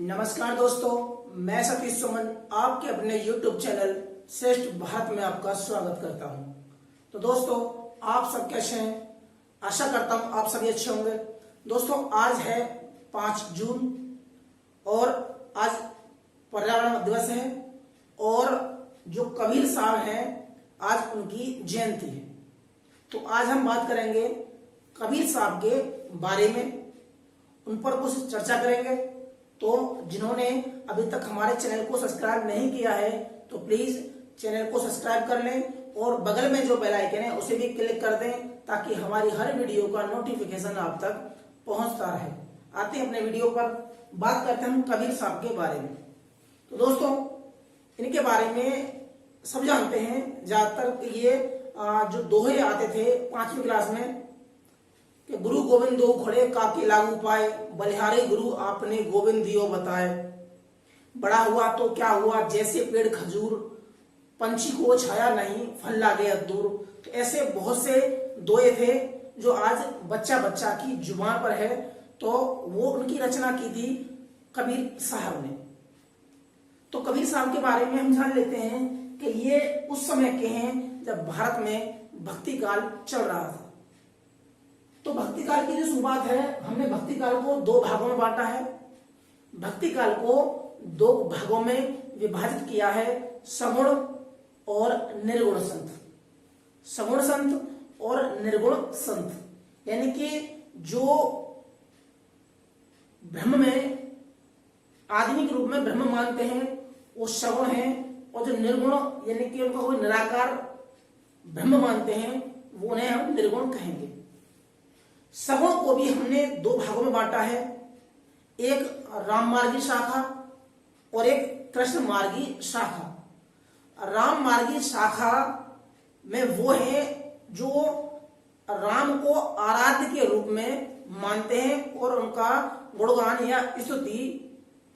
नमस्कार दोस्तों, मैं सतीश सुमन आपके अपने YouTube चैनल श्रेष्ठ भारत में आपका स्वागत करता हूं। तो दोस्तों, आप सब कैसे हैं? आशा करता हूं आप सभी अच्छे होंगे। दोस्तों, आज है 5 जून और आज पर्यावरण दिवस है और जो कबीर साहब हैं आज उनकी जयंती है। तो आज हम बात करेंगे कबीर साहब के बारे में, उन पर कुछ चर्चा करेंगे। तो जिन्होंने अभी तक हमारे चैनल को सब्सक्राइब नहीं किया है तो प्लीज चैनल को सब्सक्राइब कर लें और बगल में जो बेल आइकन है उसे भी क्लिक कर दें ताकि हमारी हर वीडियो का नोटिफिकेशन आप तक पहुंचता रहे। आते हैं अपने वीडियो पर, बात करते हैं हम कबीर साहब के बारे में। तो दोस्तों, इनके बारे में सब जानते हैं। ज्यादातर ये जो दोहे आते थे 5वीं क्लास में कि गुरु गोविंद दो घोड़े काके लागू पाए, बलिहारी गुरु आपने गोविंद दियो बताए। बड़ा हुआ तो क्या हुआ जैसे पेड़ खजूर, पंछी को छाया नहीं फल लागे दूर। तो ऐसे बहुत से दोहे थे जो आज बच्चा बच्चा की जुबान पर है। तो वो उनकी रचना की थी कबीर साहब ने। तो कबीर साहब के बारे में हम जान लेते हैं कि ये उस समय के हैं जब भारत में भक्ति काल चल रहा था। तो भक्ति काल की जो शुरुआत है, हमने भक्ति काल को 2 भागों में बांटा है। भक्ति काल को 2 भागों में विभाजित किया है, सगुण और निर्गुण संत। सगुण संत और निर्गुण संत, यानी कि जो ब्रह्म में आदमी के रूप में ब्रह्म मानते हैं वो सगुण है, और जो निर्गुण यानी कि उनका कोई निराकार ब्रह्म मानते हैं वो उन्हें हम निर्गुण कहेंगे। सगुण को भी हमने 2 भागों में बांटा है, एक राम मार्गी शाखा और एक कृष्ण मार्गी शाखा। राम मार्गी शाखा में वो है जो राम को आराध्य के रूप में मानते हैं और उनका गुणगान या स्तुति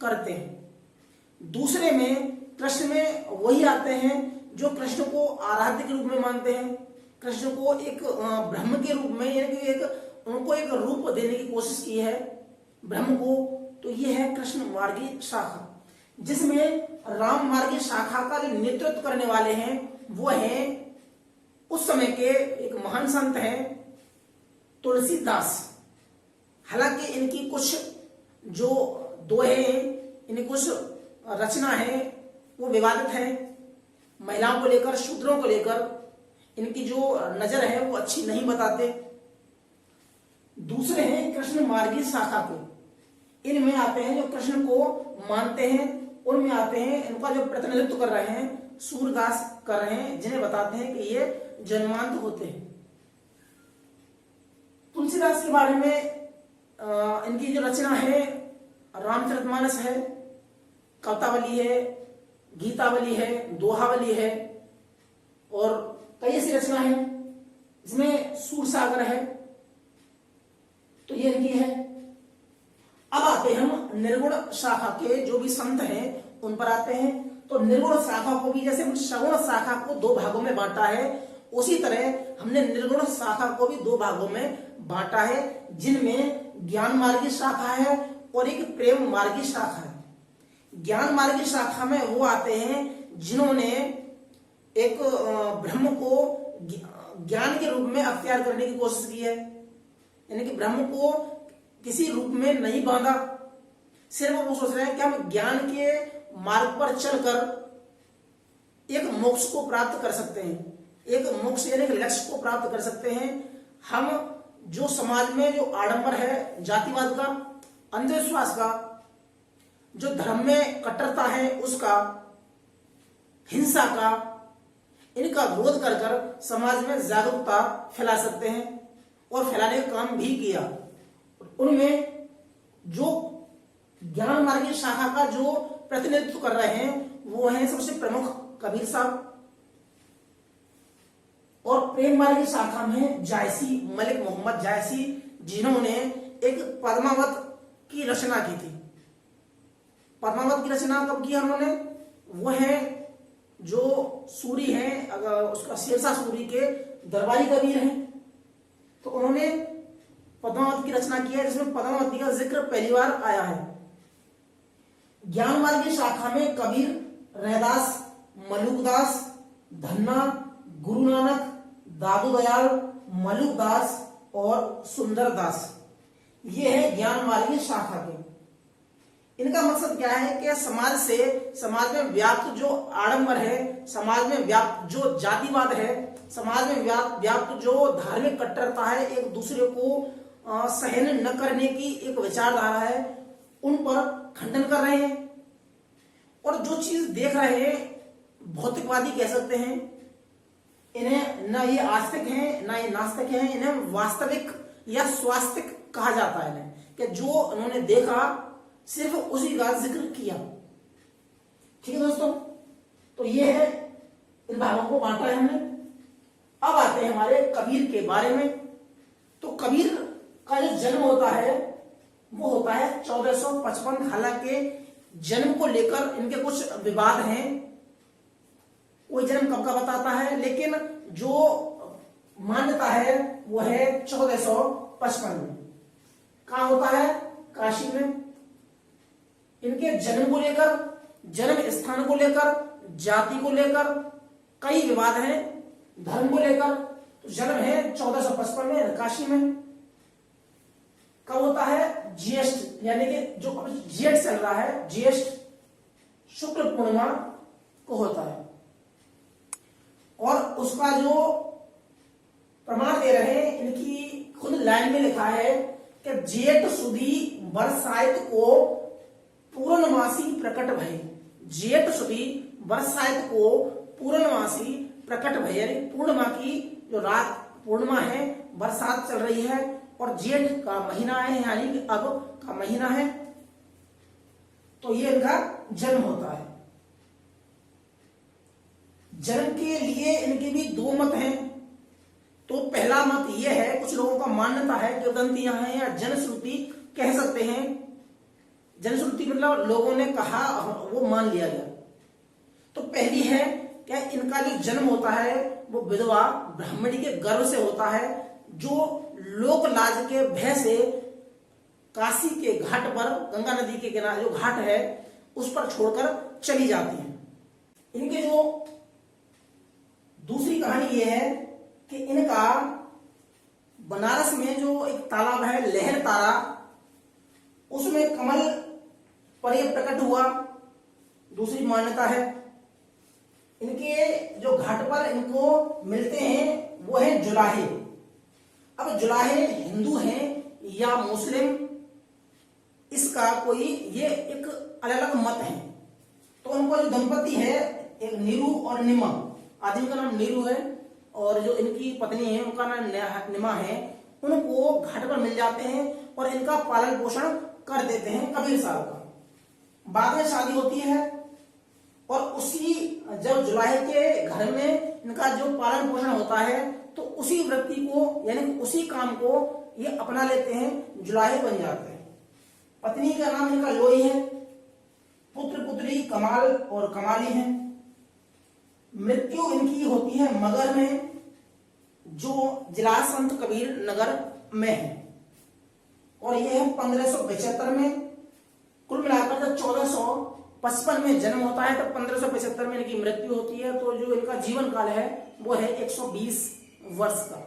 करते हैं। दूसरे में कृष्ण में वही आते हैं जो कृष्ण को आराध्य के रूप में मानते हैं, कृष्ण को एक ब्रह्म के रूप में, यानी कि एक उनको एक रूप देने की कोशिश की है ब्रह्म को। तो ये है कृष्ण मार्गी शाखा, जिसमें राम मार्गी शाखा का जो नेतृत्व करने वाले हैं वो हैं उस समय के एक महान संत हैं तुलसीदास। हालांकि इनकी कुछ जो दोहे हैं, इनकी कुछ रचना है वो विवादित है। महिलाओं को लेकर, शूद्रों को लेकर इनकी जो नजर है वो अच्छी नहीं बताते। दूसरे हैं कृष्ण मार्गी शाखा के, इनमें आते हैं जो कृष्ण को मानते हैं, उनमें आते हैं इनका जो प्रतिनिधित्व कर रहे हैं सूरदास कर रहे हैं, जिन्हें बताते हैं कि ये जन्मांत होते हैं। तुलसीदास के बारे में इनकी जो रचना है रामचरितमानस है, कवितावली है, गीतावली है, दोहावली है और कई ऐसी रचना है। इसमें सूरसागर है, तो ये इनकी है। अब आते हैं हम निर्गुण शाखा के जो भी संत हैं उन पर आते हैं। तो निर्गुण शाखा को भी, जैसे हमने सगुण शाखा को 2 भागों में बांटा है, उसी तरह हमने निर्गुण शाखा को भी 2 भागों में बांटा है, जिनमें ज्ञान मार्गी शाखा है और एक प्रेम मार्गी शाखा है। ज्ञान मार्गी शाखा में वो आते हैं जिन्होंने एक ब्रह्म को ज्ञान के रूप में अख्तियार करने की कोशिश की है, यानी कि ब्रह्म को किसी रूप में नहीं बांधा, सिर्फ वो सोच रहे हैं कि हम ज्ञान के मार्ग पर चलकर एक मोक्ष को प्राप्त कर सकते हैं, एक मोक्ष यानी कि लक्ष्य को प्राप्त कर सकते हैं। हम जो समाज में जो आडंबर है जातिवाद का, अंधविश्वास का, जो धर्म में कट्टरता है उसका, हिंसा का, इनका विरोध कर कर समाज में जागरूकता फैला सकते हैं और फैलाने का काम भी किया। उनमें जो ज्ञान मार्गी शाखा का जो प्रतिनिधित्व कर रहे हैं वो हैं सबसे प्रमुख कबीर साहब, और प्रेम मार्गी शाखा में जायसी, मलिक मोहम्मद जायसी, जिन्होंने एक पद्मावत की रचना की थी। पद्मावत की रचना कब की उन्होंने? वो है जो सूरी हैं, अगर उसका शेरशाह सूरी के दरबारी कबीर हैं, तो उन्होंने पद्मावत की रचना की है, जिसमें पद्मावती का जिक्र पहली बार आया है। ज्ञान मार्ग की शाखा में कबीर, रैदास, मलुकदास, धन्ना, गुरु नानक, दादू दयाल, मलुकदास और सुंदरदास, ये है ज्ञान मार्ग की शाखा के। इनका मकसद क्या है कि समाज में व्याप्त जो आडंबर है, समाज में व्याप्त जो जातिवाद है, समाज में व्याप्त जो धार्मिक कट्टरता है, एक दूसरे को सहन न करने की एक विचारधारा है, उन पर खंडन कर रहे हैं। और जो चीज देख रहे हैं भौतिकवादी कह सकते हैं, इन्हें न ये आस्तिक हैं न ये नास्तिक हैं, इन्हें वास्तविक या स्वास्तिक कहा जाता है इन्हें, कि जो उन्होंने देखा सिर्फ उसी का जिक्र किया। ठीक है दोस्तों, तो ये है, इन भागों को बांटा है हमने। अब आते हैं हमारे कबीर के बारे में। तो कबीर का जो जन्म होता है वो होता है 1455। हालांकि जन्म को लेकर इनके कुछ विवाद हैं, कोई जन्म कब का बताता है, लेकिन जो मान्यता है वो है 1455 में। कहां होता है? काशी में। इनके जन्म को लेकर, जन्म स्थान को लेकर, जाति को लेकर कई विवाद हैं, धर्म को लेकर। तो जन्म है 1455 में काशी में। कब होता है? ज्येष्ठ, यानी कि जो जेठ चल रहा है, ज्येष्ठ शुक्ल पूर्णिमा को होता है। और उसका जो प्रमाण दे रहे हैं, इनकी खुद लाइन में लिखा है कि जेठ सुदी बरसाइत को पूर्णमासी प्रकट भय। जेठ सुदी बरसाइत को पूर्णमासी प्रकट भय, यानी पूर्णिमा की जो रात पूर्णिमा है, बरसात चल रही है और जेठ का महीना है, यानी कि अब का महीना है, तो ये इनका जन्म होता है। जन्म के लिए इनके भी दो मत हैं। तो पहला मत यह है, कुछ लोगों का मान्यता है, किंवदंतियां हैं या जनश्रुति कह सकते हैं। जनश्रुति मतलब लोगों ने कहा, वो मान लिया गया। तो पहली है क्या, इनका जो जन्म होता है वो विधवा ब्राह्मणी के गर्भ से होता है, जो लोक लाज के भय से काशी के घाट पर, गंगा नदी के किनारे जो घाट है उस पर छोड़कर चली जाती है। इनके जो दूसरी कहानी ये है कि इनका बनारस में जो एक तालाब है लहर तारा, उसमें कमल पर यह प्रकट हुआ, दूसरी मान्यता है। इनके जो घाट पर इनको मिलते हैं वो है जुलाहे। अब जुलाहे हिंदू हैं या मुस्लिम, इसका कोई ये एक अलग अलग मत है। तो उनका जो दंपति है, एक नीरू और निमा, आदमी का नाम नीरू है और जो इनकी पत्नी है उनका नाम निमा है, उनको घाट पर मिल जाते हैं और इनका पालन पोषण कर देते हैं कबीर साहब का। बाद में शादी होती है और उसी जब जुलाहे के घर में इनका जो पालन पोषण होता है तो उसी वृत्ति को, यानी उसी काम को ये अपना लेते हैं, जुलाहे बन जाते हैं। पत्नी का नाम इनका लोई है, पुत्र पुत्री कमाल और कमाली है। मृत्यु इनकी होती है मगध में, जो जिला संत कबीर नगर में है, और यह है 1575 में। कुल मिलाकर जब 1455 में जन्म होता है तो 1575 में इनकी मृत्यु होती है। तो जो इनका जीवन काल है वो है 120 वर्ष का।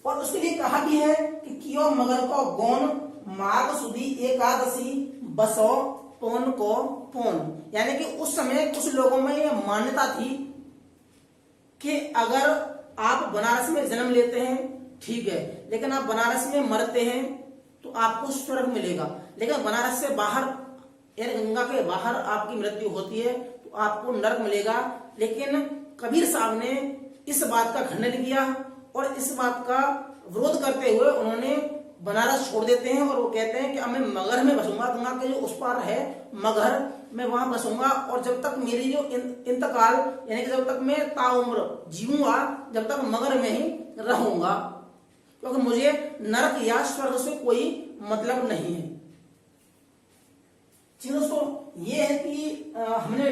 और उसके लिए कहा भी है कि कियो मगर को गौन माघ सुदी एकादशी बसो पौन को पौन, यानी कि उस समय कुछ लोगों में यह मान्यता थी कि अगर आप बनारस में जन्म लेते हैं ठीक है, लेकिन आप बनारस में मरते हैं तो आपको स्वर्ग मिलेगा, लेकिन बनारस से बाहर यानी गंगा के बाहर आपकी मृत्यु होती है तो आपको नरक मिलेगा। लेकिन कबीर साहब ने इस बात का खंडन किया और इस बात का विरोध करते हुए उन्होंने बनारस छोड़ देते हैं और वो कहते हैं कि अब मैं मगध में बसूंगा, गंगा के जो उस पार है मगध, मैं वहां बसूंगा और जब तक मेरी जो इंतकाल यानी कि जब तक मैं ताउम्र जीऊंगा जब तक मगध में ही रहूंगा, क्योंकि मुझे नरक या स्वर्ग से कोई मतलब नहीं है। ठीक दोस्तों, ये है कि हमने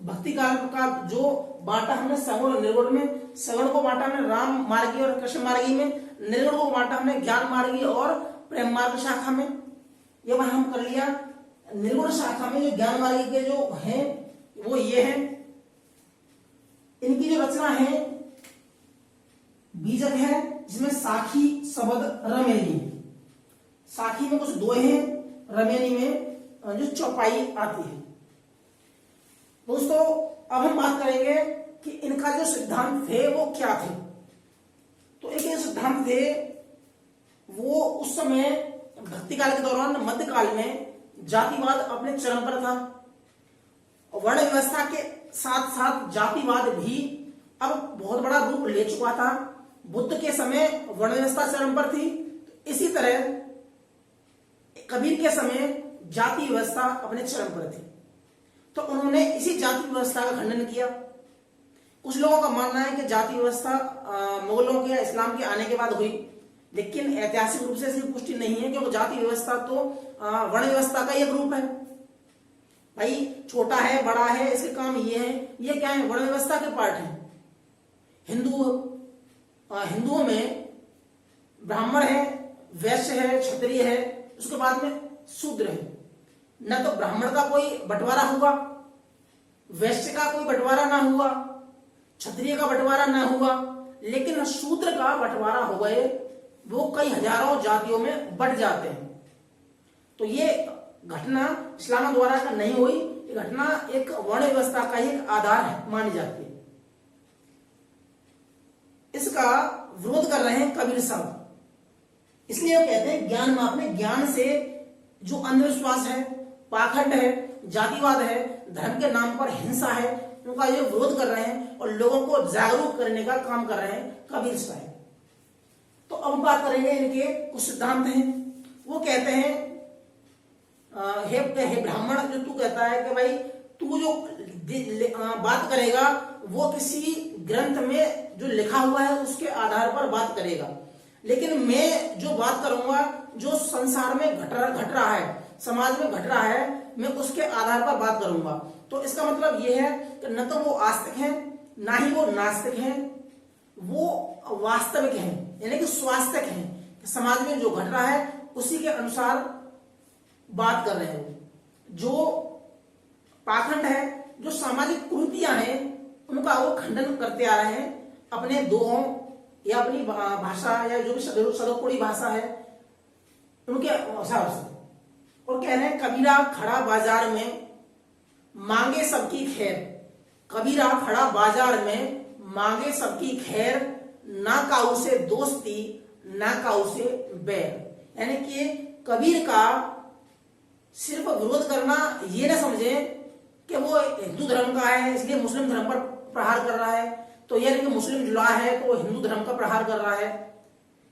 भक्ति काल का जो बांटा हमने सगुण और निर्गुण में, सगुण को बांटा हमने राम मार्गी और कृष्ण मार्गी में, निर्गुण को बांटा हमने ज्ञान मार्गी और प्रेम मार्ग शाखा में। ये बार हम कर लिया निर्गुण शाखा में जो ज्ञान मार्ग के जो हैं वो ये हैं। इनकी जो रचना है बीजक है, जिसमें साखी, शबद, रमेनी। साखी में कुछ दोहे हैं, रमेनी में जो चौपाई आती है। दोस्तों अब हम बात करेंगे कि इनका जो सिद्धांत थे वो क्या थे। तो एक सिद्धांत थे वो उस समय भक्ति काल के दौरान मध्यकाल में जातिवाद अपने चरम पर था। वर्ण व्यवस्था के साथ साथ जातिवाद भी अब बहुत बड़ा रूप ले चुका था। बुद्ध के समय वर्ण व्यवस्था चरम पर थी, इसी तरह कबीर के समय जाति व्यवस्था अपने चरम पर थी। तो उन्होंने इसी जाति व्यवस्था का खंडन किया। कुछ लोगों का मानना है कि जाति व्यवस्था मुगलों के या इस्लाम के आने के बाद हुई, लेकिन ऐतिहासिक रूप से इसकी पुष्टि नहीं है, क्योंकि जाति व्यवस्था तो वर्ण व्यवस्था का एक रूप है। भाई छोटा है, बड़ा है, इसके काम ये है, ये क्या है, वर्ण व्यवस्था के पार्ट है। हिंदुओं में ब्राह्मण है, वैश्य है, क्षत्रिय है, उसके बाद में शूद्र है। न तो ब्राह्मण का कोई बंटवारा हुआ, वैश्य का कोई बंटवारा ना हुआ, क्षत्रिय का बंटवारा ना हुआ, लेकिन शूद्र का बंटवारा हो गए। वो कई हजारों जातियों में बंट जाते हैं। तो ये घटना इस्लाम द्वारा का नहीं हुई, ये घटना एक वर्ण व्यवस्था का ही आधार है, मानी जाती है। इसका विरोध कर रहे हैं कबीर साहब। इसलिए वो कहते हैं ज्ञान मापने, ज्ञान से जो अंधविश्वास है, पाखंड है, जातिवाद है, धर्म के नाम पर हिंसा है, उनका ये विरोध कर रहे हैं और लोगों को जागरूक करने का काम कर रहे हैं कबीर साहब। तो अब बात करेंगे इनके कुछ सिद्धांत हैं। वो कहते हैं हे ब्राह्मण, जो तू कहता है कि भाई तू जो बात करेगा वो किसी ग्रंथ में जो लिखा हुआ है उसके आधार पर बात करेगा, लेकिन मैं जो बात करूंगा जो संसार में घट रहा है, समाज में घट रहा है, मैं उसके आधार पर बात करूंगा। तो इसका मतलब यह है कि न तो वो आस्तिक हैं, ना ही वो नास्तिक हैं, वो वास्तविक हैं, यानी कि स्वास्थ्य हैं, कि समाज में जो घट रहा है उसी के अनुसार बात कर रहे हैं। जो पाखंड है, जो सामाजिक कुरीतियां हैं, उनका वो खंडन करते आ रहे हैं अपने दोहों या अपनी भाषा या जो भी सदोपुरी भाषा है उनके हिसाब से। और कह रहे हैं कबीरा खड़ा बाजार में मांगे सबकी खैर, कबीरा खड़ा बाजार में मांगे सबकी खैर, ना काऊ से दोस्ती ना काऊ से बैर। यानी कि कबीर का सिर्फ विरोध करना ये ना समझे कि वो हिंदू धर्म का है इसलिए मुस्लिम धर्म पर प्रहार कर रहा है, तो यह कि मुस्लिम जुला है तो हिंदू धर्म का प्रहार कर रहा है,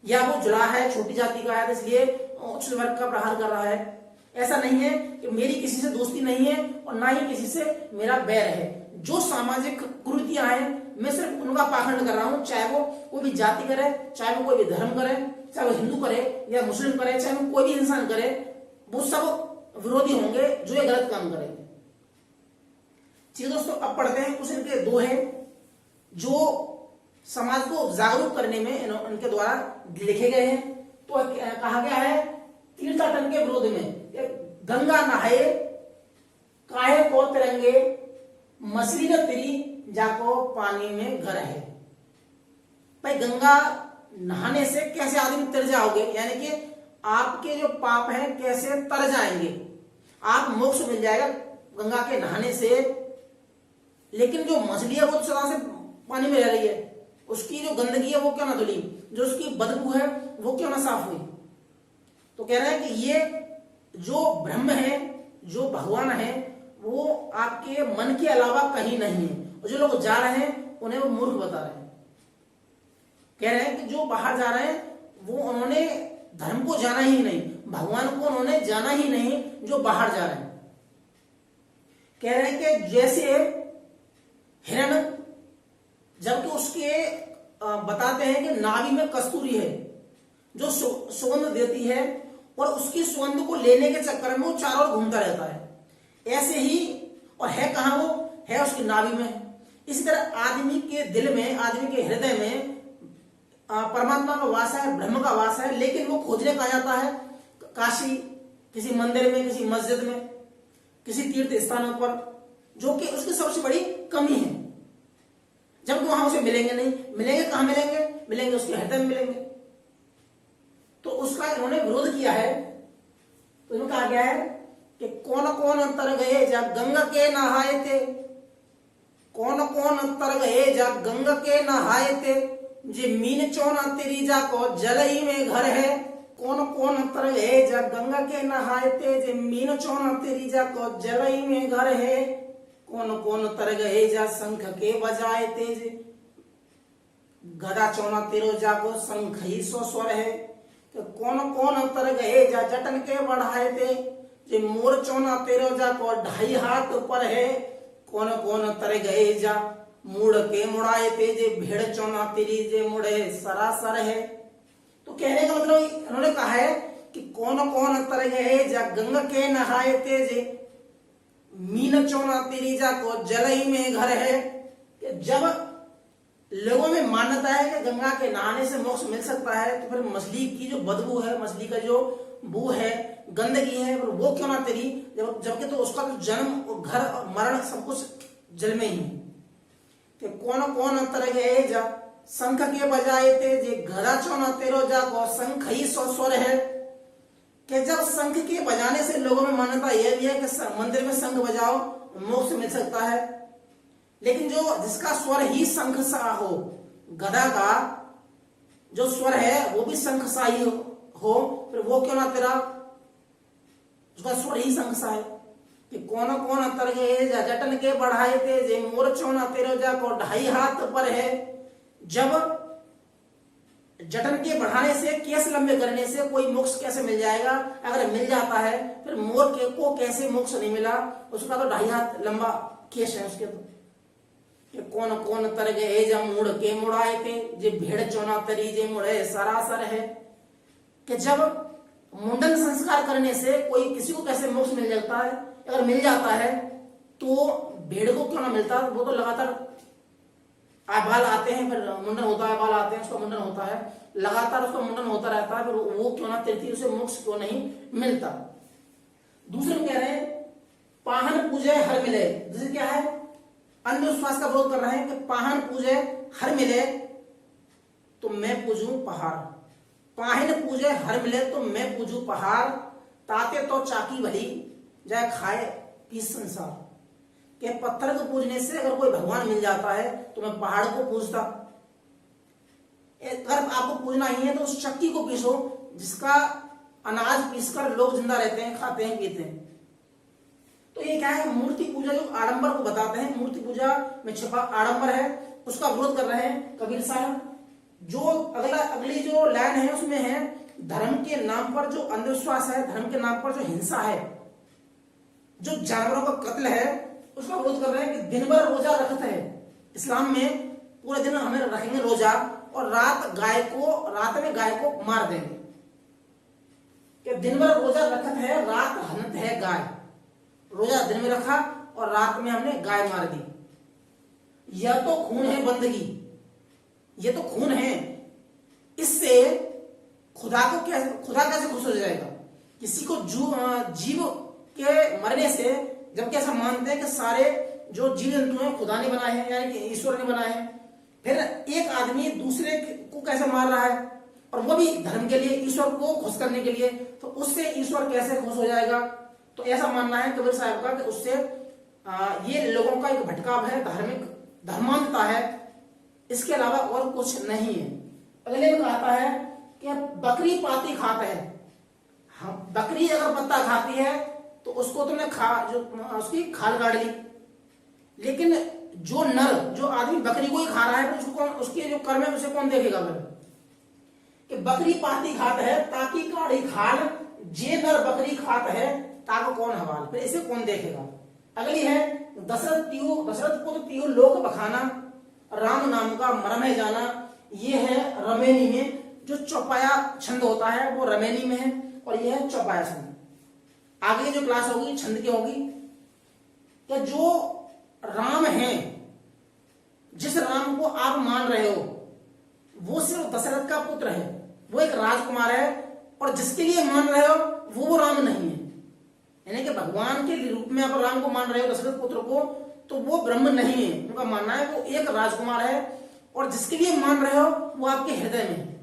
या वो जुला है छोटी जाति का है तो इसलिए उच्च वर्ग का प्रहार कर रहा है। ऐसा नहीं है कि मेरी किसी से दोस्ती नहीं है और ना ही किसी से मेरा बैर है। जो सामाजिक कुरीतियां हैं मैं सिर्फ उनका पाखंड कर रहा हूं, चाहे वो कोई भी जाति करे, चाहे वो कोई भी धर्म करे, चाहे वो हिंदू करे या मुस्लिम करे, चाहे वो कोई भी इंसान करे, वो सब विरोधी होंगे जो ये गलत काम करेंगे। ठीक है दोस्तों, अब पढ़ते हैं कुछ इनके दोहे जो समाज को जागरूक करने में इनके द्वारा लिखे गए हैं। तो कहा गया है तीर्थाटन के विरोध में, गंगा नहाए काहे को तिरंगे, मछली न तिरी जाको पानी में घर है। भाई गंगा नहाने से कैसे आदमी तर जाओगे, यानी कि आपके जो पाप हैं कैसे तर जाएंगे, आप मोक्ष मिल जाएगा गंगा के नहाने से। लेकिन जो मछली है वो सदा से पानी में रह रही है, उसकी जो गंदगी है वो क्यों ना धुली, जो उसकी बदबू है वो क्यों ना साफ हुई। तो कह रहे हैं कि ये जो ब्रह्म है, जो भगवान है, वो आपके मन के अलावा कहीं नहीं है। और जो लोग जा रहे हैं उन्हें वो मूर्ख बता रहे हैं। कह रहे हैं कि जो बाहर जा रहे हैं वो उन्होंने धर्म को जाना ही नहीं, भगवान को उन्होंने जाना ही नहीं जो बाहर जा रहे हैं। कह रहे हैं कि जैसे हिरण, जबकि उसके बताते हैं कि नाभि में कस्तूरी है जो सुगंध देती है और उसकी सुगंध को लेने के चक्कर में वो चारों ओर घूमता रहता है। ऐसे ही और है कहां, वो है उसकी नाभि में। इसी तरह आदमी के दिल में, आदमी के हृदय में परमात्मा का वास है, ब्रह्म का वास है, लेकिन वो खोजने कहा जाता है काशी, किसी मंदिर में, किसी मस्जिद में। किसी तीर्थ स्थानों पर, जो कि उसकी सबसे बड़ी कमी है, जबकि वहां उसे मिलेंगे नहीं। मिलेंगे कहां मिलेंगे? मिलेंगे उसके हृदय में मिलेंगे। तो उसका इन्होंने विरोध किया है। तो इन्होंने कहा गया है कि कौन कौन तर गए जा गंगा के नहाए थे, कौन कौन तर गए जा गंगा के नहाए थे, जे मीन चौना तेरी जा को जलई में घर है। कौन कौन तर गए जा गंगा के नहाए थे, जे मीन चौना तेरी जा को जलई में घर है। कौन कौन तर गए जा शंख के बजाए थे, जे गदा चौना तेरो जा को शंख ही सो स्वर है। कौन कौन तर गए जा जटन के बढ़ाए थे, जे मोर चौना तेरो जा को 2.5 हाथ ऊपर है। कौन कौन तर गए जा मुड़ के मुड़ाए थे, जे भेड़ चौना तेरी जे मुड़े सरासर है। तो कहने का मतलब उन्होंने कहा है कि कौन कौन तर गए जा गंगा के नहाए थे, जे मीन चौना तेरी जा को जलई में घर है। कि जब लोगों में मान्यता है कि गंगा के नहाने से मोक्ष मिल सकता है, तो फिर मछली की जो बदबू है, मछली का जो बू है, गंदगी है, वो क्यों ना तेरी, जबकि तो उसका तो जन्म, घर और मरण सब कुछ जल में ही। कि कौन कौन तर गए जा शंख के बजाए थे, जे गदा चौना तेरो जा को शंख ही सो स्वर है। कि जब शंख के बजाने से लोगों में मान्यता यह भी है कि मंदिर में शंख बजाओ मोक्ष मिल सकता है, लेकिन जो जिसका स्वर ही शंख सा हो, गदा का जो स्वर है वो भी शंख सा ही हो, फिर वो क्यों ना तेरा उसका स्वर ही शंख सा है। कि कौन कौन तर गए जा जटन के बढ़ाए थे, जे मोर चौना तेरो जा को 2.5 हाथ पर है। जब जटन के बढ़ाने से, केस लंबे करने से कोई मोक्ष कैसे मिल जाएगा? अगर मिल जाता है फिर मोर के को कैसे मोक्ष नहीं मिला? उसका तो 2.5 हाथ लंबा केस है उसके। तो कौन कौन तर गए जा मुड़ के मुड़ाए थे, जे भेड़ चौना तरी जे मुड़े सरासर है। कि जब मुंडन संस्कार करने से कोई किसी को कैसे मोक्ष मिल जाता है? अगर मिल जाता है तो भेड़ को क्यों ना मिलता? वो तो लगातार बाल आते हैं, फिर मुंडन होता है, बाल आते हैं, उसका मुंडन होता है, लगातार उसका मुंडन होता रहता है, फिर वो क्यों ना तिरती, उसे मोक्ष क्यों नहीं मिलता? दूसरे कह रहे हैं पाहन पूजे हर मिले। जैसे क्या है, अंधविश्वास का विरोध कर रहे हैं कि पाहन पूजे हर मिले तो मैं पूजूं पहाड़, पाहन पूजे हर मिले तो मैं पूजूं पहाड़, ताते तो चाकी भली जाए खाए पीस संसार। के पत्थर को पूजने से अगर कोई भगवान मिल जाता है तो मैं पहाड़ को पूजता। अगर आपको पूजना ही है तो उस चक्की को पीसो जिसका अनाज पीसकर लोग जिंदा रहते हैं, खाते हैं, पीते हैं। तो ये क्या है, मूर्ति पूजा जो आडंबर को बताते हैं, मूर्ति पूजा में छिपा आडंबर है, उसका विरोध कर रहे हैं कबीर साहब। जो अगली जो लाइन है उसमें है धर्म के नाम पर जो अंधविश्वास है, धर्म के नाम पर जो हिंसा है, जो जानवरों का कत्ल है, उसका विरोध कर रहे हैं कि दिन भर रोजा रखते हैं। इस्लाम में पूरे दिन हमें रखेंगे रोजा और रात में गाय को मार देंगे। कि दिन भर रोजा रखत है, रात हनत है गाय। रोजा दिन में रखा और रात में हमने गाय मार दी। यह तो खून है बंदगी, ये तो खून है। इससे खुदा कैसे खुश हो जाएगा? किसी को जीव के मरने से, जबकि ऐसा मानते हैं कि सारे जो जीव जंतु हैं खुदा ने बनाए हैं, यानी कि ईश्वर ने बनाए हैं, फिर एक आदमी दूसरे को कैसे मार रहा है, और वो भी धर्म के लिए, ईश्वर को खुश करने के लिए, तो उससे ईश्वर कैसे खुश हो जाएगा? तो ऐसा मानना है कबीर साहब का कि उससे ये लोगों का एक भटकाव है, धार्मिक धर्मांधता है, इसके अलावा और कुछ नहीं है। अगले में कहता है कि बकरी पाती खाता है। हाँ, बकरी अगर पत्ता खाती है तो उसको तुमने उसकी खाल काट ली, लेकिन जो आदमी बकरी को ही खा रहा है तो उसको उसके जो कर्म है उसे कौन देखेगा? फिर कि बकरी पाती खात है ताकि काढ़ी खाल, जे नर बकरी खात है ताको कौन हवाल, फिर इसे कौन देखेगा? अगली है दशरथ को तो तियो लोक बखाना, राम नाम का मरम है जाना। ये है रमेनी में, जो चौपाया छंद होता है वो रमेनी में है, और यह है चौपाया छंद। आगे जो क्लास होगी छंद की होगी। क्या जो राम है, जिस राम को आप मान रहे हो, वो सिर्फ दशरथ का पुत्र है, वो एक राजकुमार है, और जिसके लिए मान रहे हो वो राम नहीं है। यानी कि भगवान के रूप में अगर राम को मान रहे हो दशरथ पुत्र को, तो वो ब्रह्म नहीं है। उनका मानना है वो एक राजकुमार है, और जिसके लिए मान रहे हो वो आपके हृदय में है।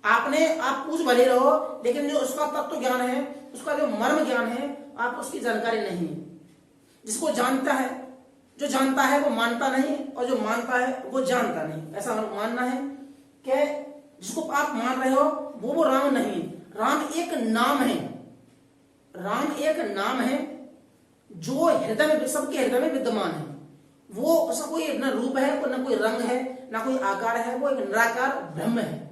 आप पूछ भले रहो, लेकिन जो उसका तत्व ज्ञान है, उसका जो मर्म ज्ञान है, आप उसकी जानकारी नहीं है। जिसको जानता है, जो जानता है वो मानता नहीं, और जो मानता है वो जानता नहीं। ऐसा मानना है कि जिसको आप मान रहे हो वो राम नहीं। राम एक नाम है, राम एक नाम है जो हृदय में, सबके हृदय में विद्यमान है। वो उसका कोई न रूप है, न कोई रंग है, न कोई आकार है, वो एक निराकार ब्रह्म है।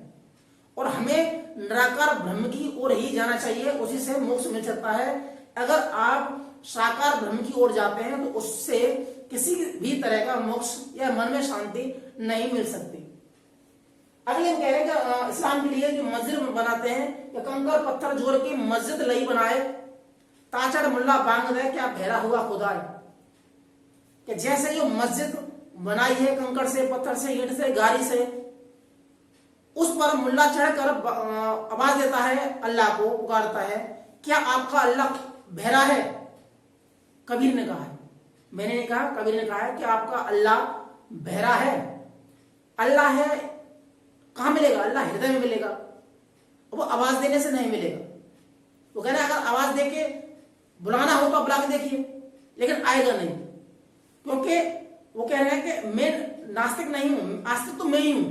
और हमें निराकार ब्रह्म की ओर ही जाना चाहिए, उसी से मोक्ष मिल सकता है। अगर आप साकार ब्रह्म की ओर जाते हैं तो उससे किसी भी तरह का मोक्ष या मन में शांति नहीं मिल सकती। अगले हम कह रहे हैं कि इस्लाम के लिए जो मस्जिद बनाते हैं, या कंकर पत्थर जोड़ के मस्जिद लई बनाए, ताचड़ मुल्ला बांग दे क्या बहरा हुआ खुदा है। कि जैसे जो मस्जिद बनाई है कंकड़ से, पत्थर से, ईंट से, गारी से, उस पर मुल्ला चढ़कर आवाज देता है, अल्लाह को पुकारता है, क्या आपका अल्लाह बहरा है? कबीर ने कहा है, मैंने नहीं कहा, कबीर ने कहा है कि आपका अल्लाह बहरा है। अल्लाह है, कहां मिलेगा? अल्लाह हृदय में मिलेगा, वो आवाज देने से नहीं मिलेगा। वो कह रहे हैं अगर आवाज देके बुलाना हो तो बुला के देखिए, लेकिन आएगा नहीं, क्योंकि वो कह रहे हैं कि मैं नास्तिक नहीं हूं, आस्तिक तो मैं ही हूं।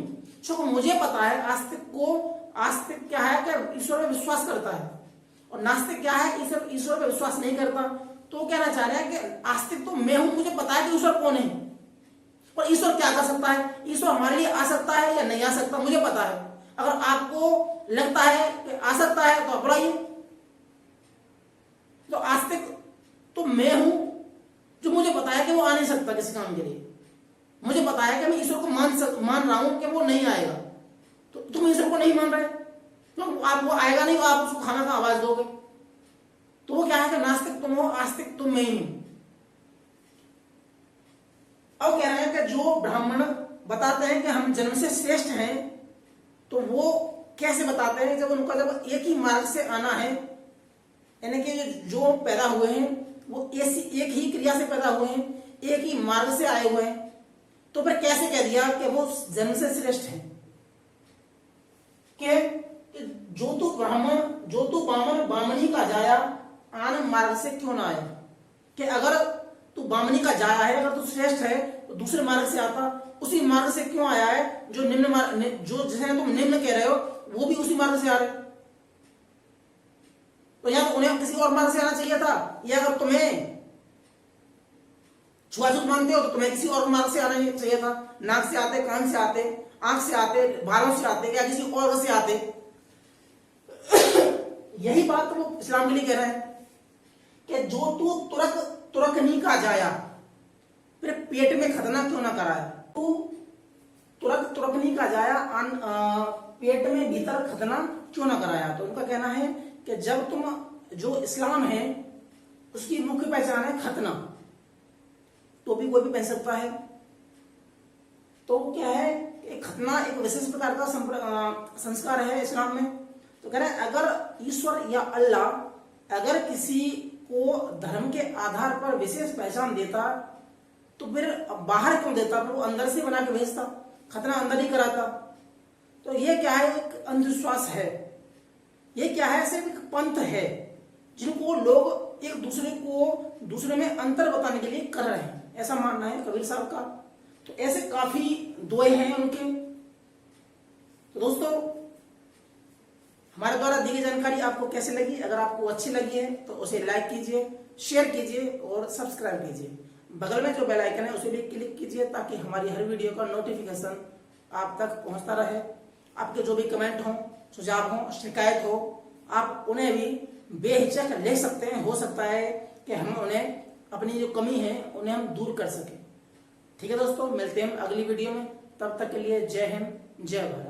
क्योंकि मुझे पता है आस्तिक क्या है कि ईश्वर में विश्वास करता है, और नास्तिक क्या है, ईश्वर पे विश्वास नहीं करता। तो वो कहना चाह रहे हैं कि आस्तिक तो मैं हूं, मुझे पता है कि ईश्वर कौन है, और ईश्वर क्या कर सकता है, ईश्वर हमारे लिए आ सकता है या नहीं आ सकता, मुझे पता है। अगर आपको लगता है कि आ सकता है तो अपनाइए। तो आस्तिक तो मैं हूं, जो मुझे पता है कि वो आ नहीं सकता किसी काम के लिए। मुझे पता है कि मैं ईश्वर को मान रहा हूं कि वो नहीं आएगा, तो तुम ईश्वर को नहीं मान रहे, तो आप वो आएगा नहीं, आप उसको खाना का आवाज दोगे। तो वो क्या है कि नास्तिक तुम हो, आस्तिक तुम मैं ही हूं। अब कह रहे हैं कि जो ब्राह्मण बताते हैं कि हम जन्म से श्रेष्ठ हैं, तो वो कैसे बताते हैं? जब उनका एक ही मार्ग से आना है, यानी कि जो पैदा हुए हैं वो एक ही क्रिया से पैदा हुए हैं, एक ही मार्ग से आए हुए हैं, तो फिर कैसे कह दिया कि वो जन्म से श्रेष्ठ है? कि जो तू बामन बामनी का जाया, आन मार्ग से क्यों ना आया? कि अगर तू बामनी का जाया है, अगर तू श्रेष्ठ है, तो दूसरे मार्ग से आता, उसी मार्ग से क्यों आया है? जो जिसे तुम निम्न कह रहे हो, वो भी उसी मार्ग से आ रहे। तो या तो उन्हें किसी और मार्ग से आना चाहिए था, या अगर तुम्हें छुआछूत मानते हो तो तुम्हें किसी और मार्ग से आना चाहिए था। नाक से आते, कान से आते, आंख से आते, बालों से आते, या किसी और से आते। यही बात तो वो इस्लाम के लिए कह रहे हैं कि जो तू तुरकनी का जाया, फिर पेट में खतना क्यों ना कराया? तू तुरकनी का जाया, पेट में भीतर खतना क्यों ना कराया? तो उनका कहना है कि जब तुम, जो इस्लाम है उसकी मुख्य पहचान है खतना, तो भी कोई भी पहन सकता है। तो क्या है कि खतना एक विशेष प्रकार का संस्कार है इस्लाम में। तो कह रहे हैं अगर ईश्वर या अल्लाह अगर किसी को धर्म के आधार पर विशेष पहचान देता, तो फिर बाहर क्यों देता? फिर वो अंदर से बना के भेजता, खतना अंदर ही कराता। तो ये क्या है? एक अंधविश्वास है। ये क्या है? सिर्फ एक पंथ है जिनको लोग एक दूसरे में अंतर बताने के लिए कर रहे हैं, ऐसा मानना है कबीर साहब का। तो ऐसे काफी दोए हैं उनके। तो दोस्तों, हमारे द्वारा दी गई जानकारी आपको कैसे लगी? अगर आपको अच्छी लगी है तो उसे लाइक कीजिए, शेयर कीजिए और सब्सक्राइब कीजिए। बगल में जो बेल आइकन है उसे भी क्लिक कीजिए, ताकि हमारी हर वीडियो का नोटिफिकेशन आप तक पहुंचता रहे। आपके जो भी कमेंट हो, सुझाव हो, शिकायत हो, आप उन्हें भी बेहिचक ले सकते हैं। हो सकता है कि हम उन्हें, अपनी जो कमी है उन्हें हम दूर कर सकें। ठीक है दोस्तों, मिलते हैं अगली वीडियो में। तब तक के लिए जय हिंद, जय भारत।